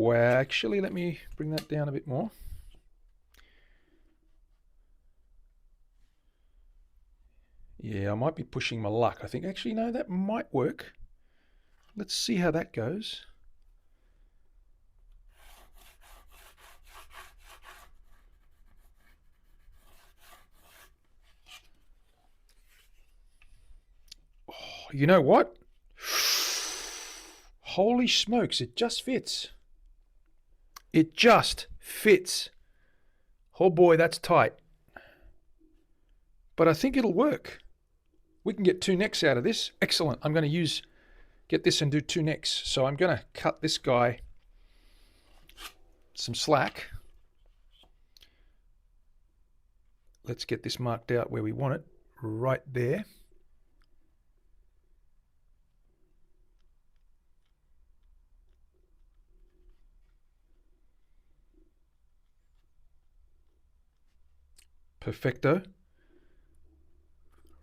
Well, actually, let me bring that down a bit more. Yeah, I might be pushing my luck. I think actually, no, that might work. Let's see how that goes. Oh, you know what? Holy smokes, it just fits. It just fits. Oh boy, that's tight. But I think it'll work. We can get 2 necks out of this. Excellent. I'm going to get this and do 2 necks. So I'm going to cut this guy some slack. Let's get this marked out where we want it, right there. Perfecto.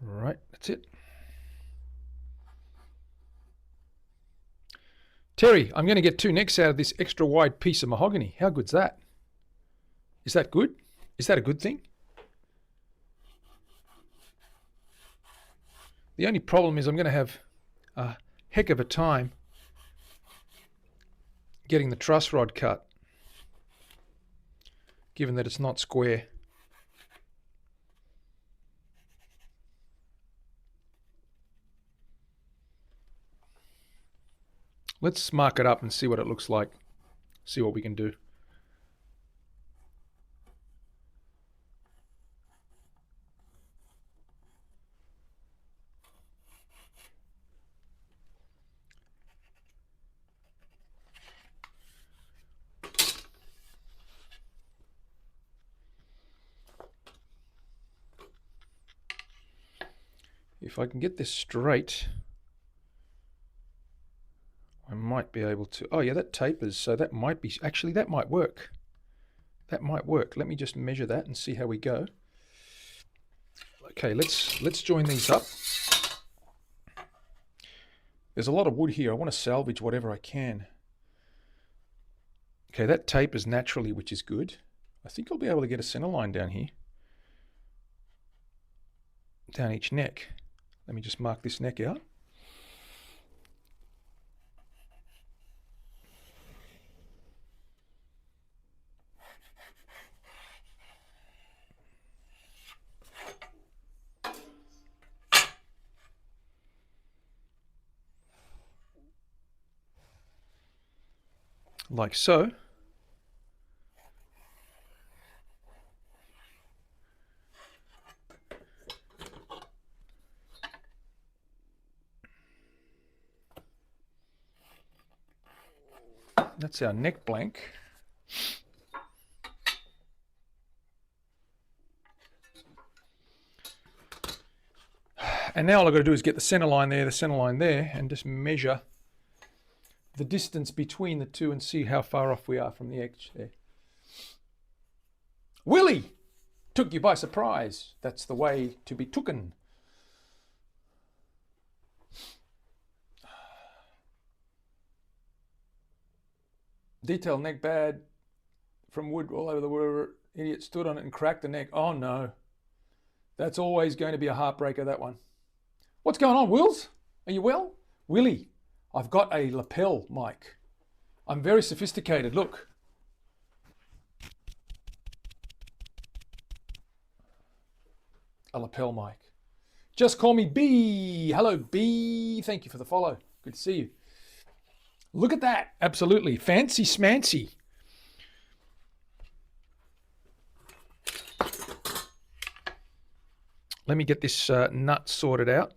Right, that's it. Terry, I'm going to get 2 necks out of this extra wide piece of mahogany. How good's that? Is that good? Is that a good thing? The only problem is I'm going to have a heck of a time getting the truss rod cut, given that it's not square. Let's mark it up and see what it looks like. See what we can do. If I can get this straight, I might be able to. Oh yeah, that tapers, so that might be, actually that might work. That might work. Let me just measure that and see how we go. Okay, let's join these up. There's a lot of wood here. I want to salvage whatever I can. Okay, that tapers naturally, which is good. I think I'll be able to get a center line down here. Down each neck. Let me just mark this neck out. Like so. That's our neck blank. And now all I've got to do is get the center line there, and just measure the distance between the two and see how far off we are from the edge there. Willie! Took you by surprise. That's the way to be tooken. Detail neck bad from wood all over the world. Idiot stood on it and cracked the neck. Oh no. That's always going to be a heartbreaker, that one. What's going on, Wills? Are you well? Willie, I've got a lapel mic. I'm very sophisticated, look. A lapel mic. Just call me B. Hello, B. Thank you for the follow. Good to see you. Look at that. Absolutely. Fancy smancy. Let me get this nut sorted out.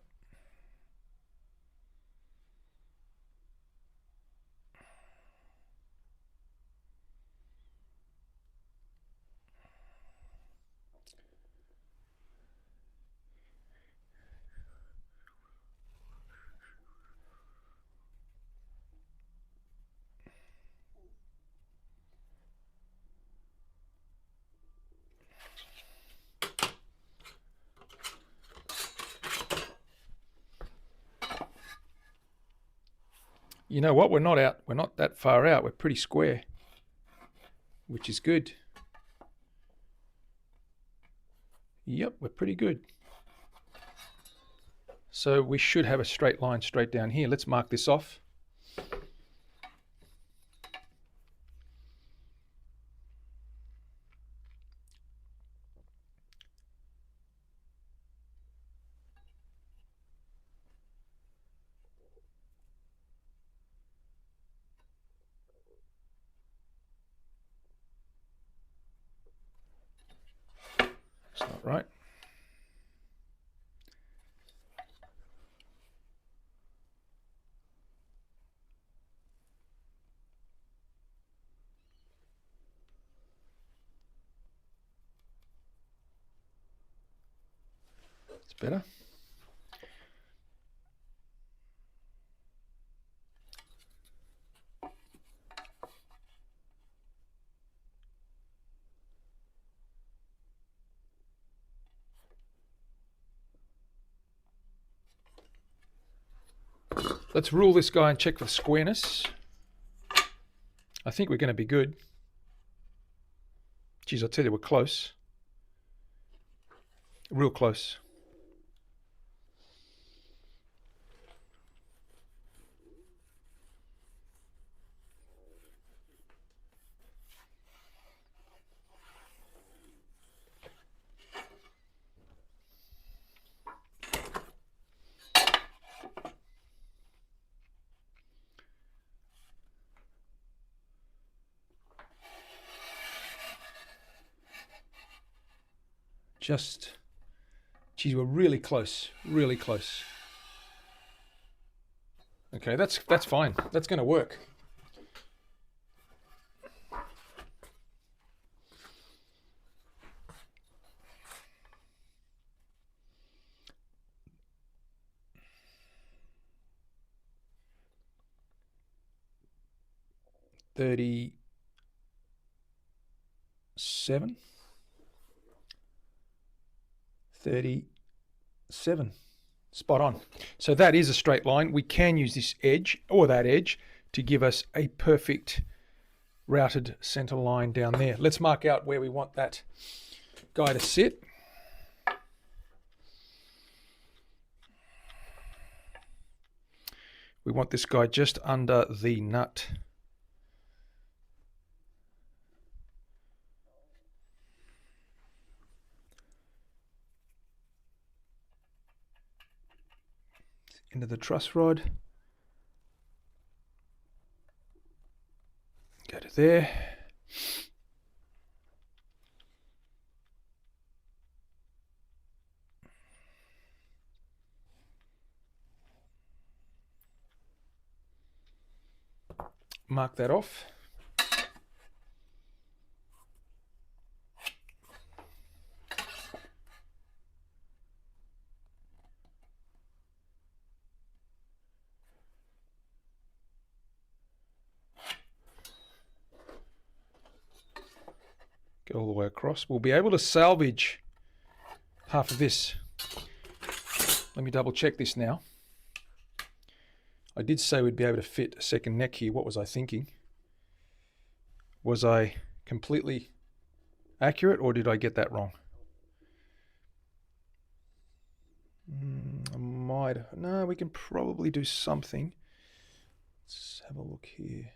You know what? We're not that far out. We're pretty square, which is good. Yep, we're pretty good. So we should have a straight line straight down here. Let's mark this off. It's not right. It's better. Let's rule this guy and check for squareness. I think we're going to be good. Geez, I'll tell you, we're close. Real close. Geez, we're really close, really close. Okay, that's fine. That's going to work. $37. $37. Spot on. So that is a straight line. We can use this edge or that edge to give us a perfect routed center line down there. Let's mark out where we want that guy to sit. We want this guy just under the nut. Into the truss rod. Go to there. Mark that off. Go all the way across. We'll be able to salvage half of this. Let me double check this now. I did say we'd be able to fit a second neck here. What was I thinking? Was I completely accurate or did I get that wrong? I might. No, we can probably do something. Let's have a look here.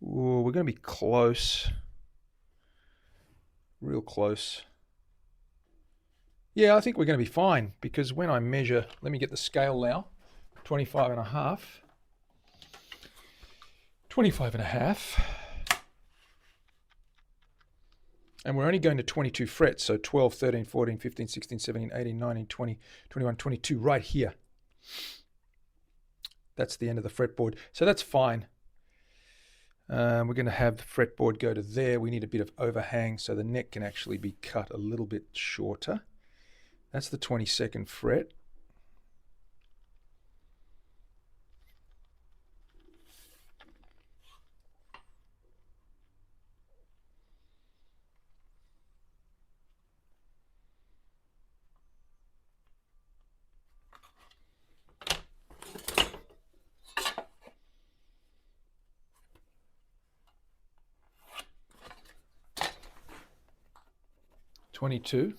Ooh, we're going to be close. Real close. Yeah, I think we're going to be fine because when I measure, let me get the scale now, 25 and a half. 25 and a half. And we're only going to 22 frets, so 12, 13, 14, 15, 16, 17, 18, 19, 20, 21, 22, right here. That's the end of the fretboard. So that's fine. We're going to have the fretboard go to there. We need a bit of overhang so the neck can actually be cut a little bit shorter. That's the 22nd fret. 22.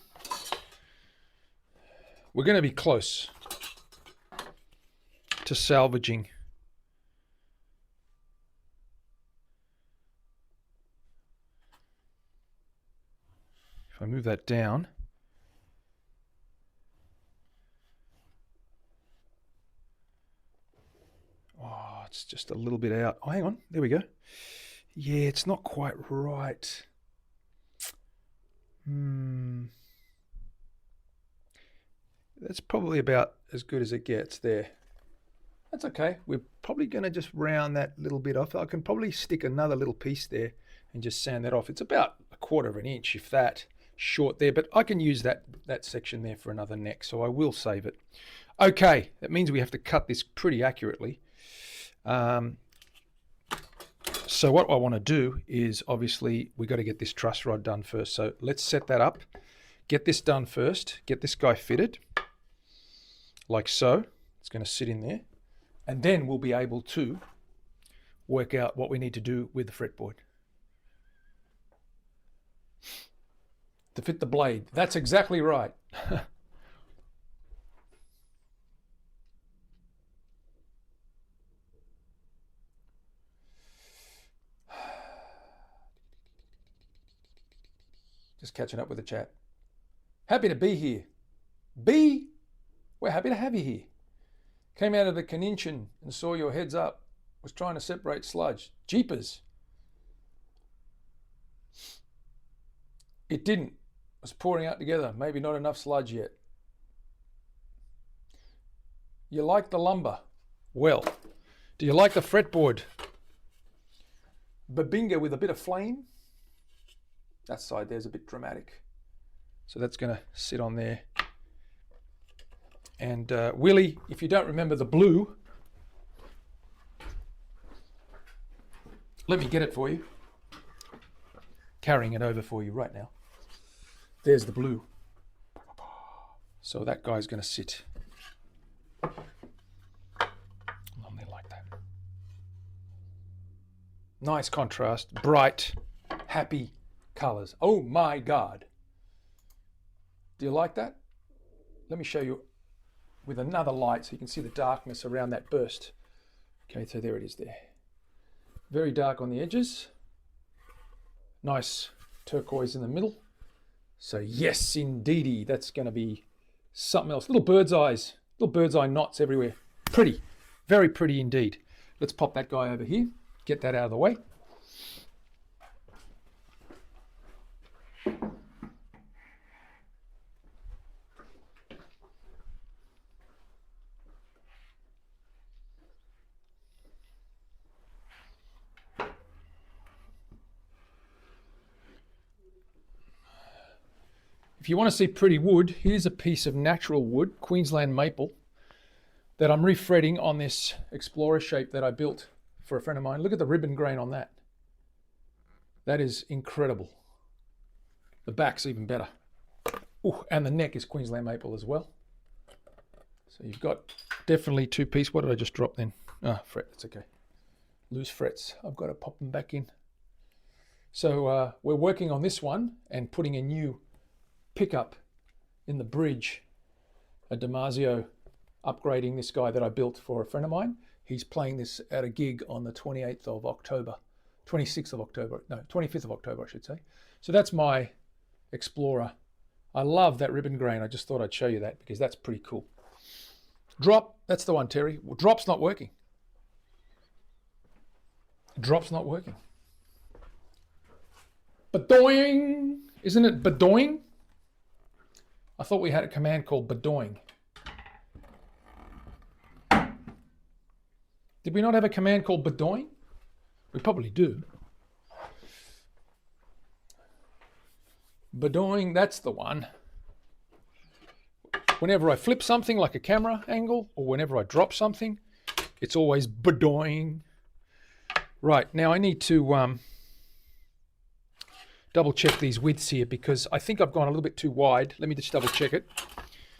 We're going to be close to salvaging. If I move that down, oh, it's just a little bit out. Oh, hang on, there we go. Yeah, it's not quite right. That's probably about as good as it gets there. That's okay. We're probably going to just round that little bit off. I can probably stick another little piece there and just sand that off. It's about 1/4 of an inch, if that, short there, but I can use that section there for another neck, so I will save it. Okay, that means we have to cut this pretty accurately. So what I want to do is, obviously, we got to get this truss rod done first. So let's set that up, get this done first, get this guy fitted, like so. It's going to sit in there. And then we'll be able to work out what we need to do with the fretboard to fit the blade. That's exactly right. Just catching up with the chat. Happy to be here. We're happy to have you here. Came out of the Kaninchen and saw your heads up. Was trying to separate sludge. Jeepers. It didn't. It was pouring out together. Maybe not enough sludge yet. You like the lumber? Well, do you like the fretboard? Babinga with a bit of flame. That side there's a bit dramatic. So that's going to sit on there. And Willie, if you don't remember the blue, let me get it for you. Carrying it over for you right now. There's the blue. So that guy's going to sit normally like that. Nice contrast, bright, happy colors. Oh my God. Do you like that? Let me show you with another light so you can see the darkness around that burst. Okay, so there it is there. Very dark on the edges. Nice turquoise in the middle. So yes, indeedy, that's going to be something else. Little bird's eye knots everywhere. Pretty, very pretty indeed. Let's pop that guy over here, get that out of the way. If you want to see pretty wood, here's a piece of natural wood, Queensland maple, that I'm refretting on this Explorer shape that I built for a friend of mine. Look at the ribbon grain on that. That is incredible. The back's even better. Ooh, and the neck is Queensland maple as well. So you've got definitely two piece. What did I just drop then? Ah, fret, that's okay. Loose frets. I've got to pop them back in. So we're working on this one and putting a new pickup in the bridge. A Damasio, upgrading this guy that I built for a friend of mine. He's playing this at a gig on the 28th of October, 26th of October, no, 25th of October, I should say. So that's my Explorer. I love that ribbon grain. I just thought I'd show you that because that's pretty cool. Drop, that's the one, Terry. Well, drop's not working. Drop's not working. Badoing! Isn't it badoing? I thought we had a command called badoing. Did we not have a command called badoing? We probably do. Badoing, that's the one. Whenever I flip something like a camera angle or whenever I drop something, it's always badoing. Right, now I need to double check these widths here because I think I've gone a little bit too wide. Let me just double check it.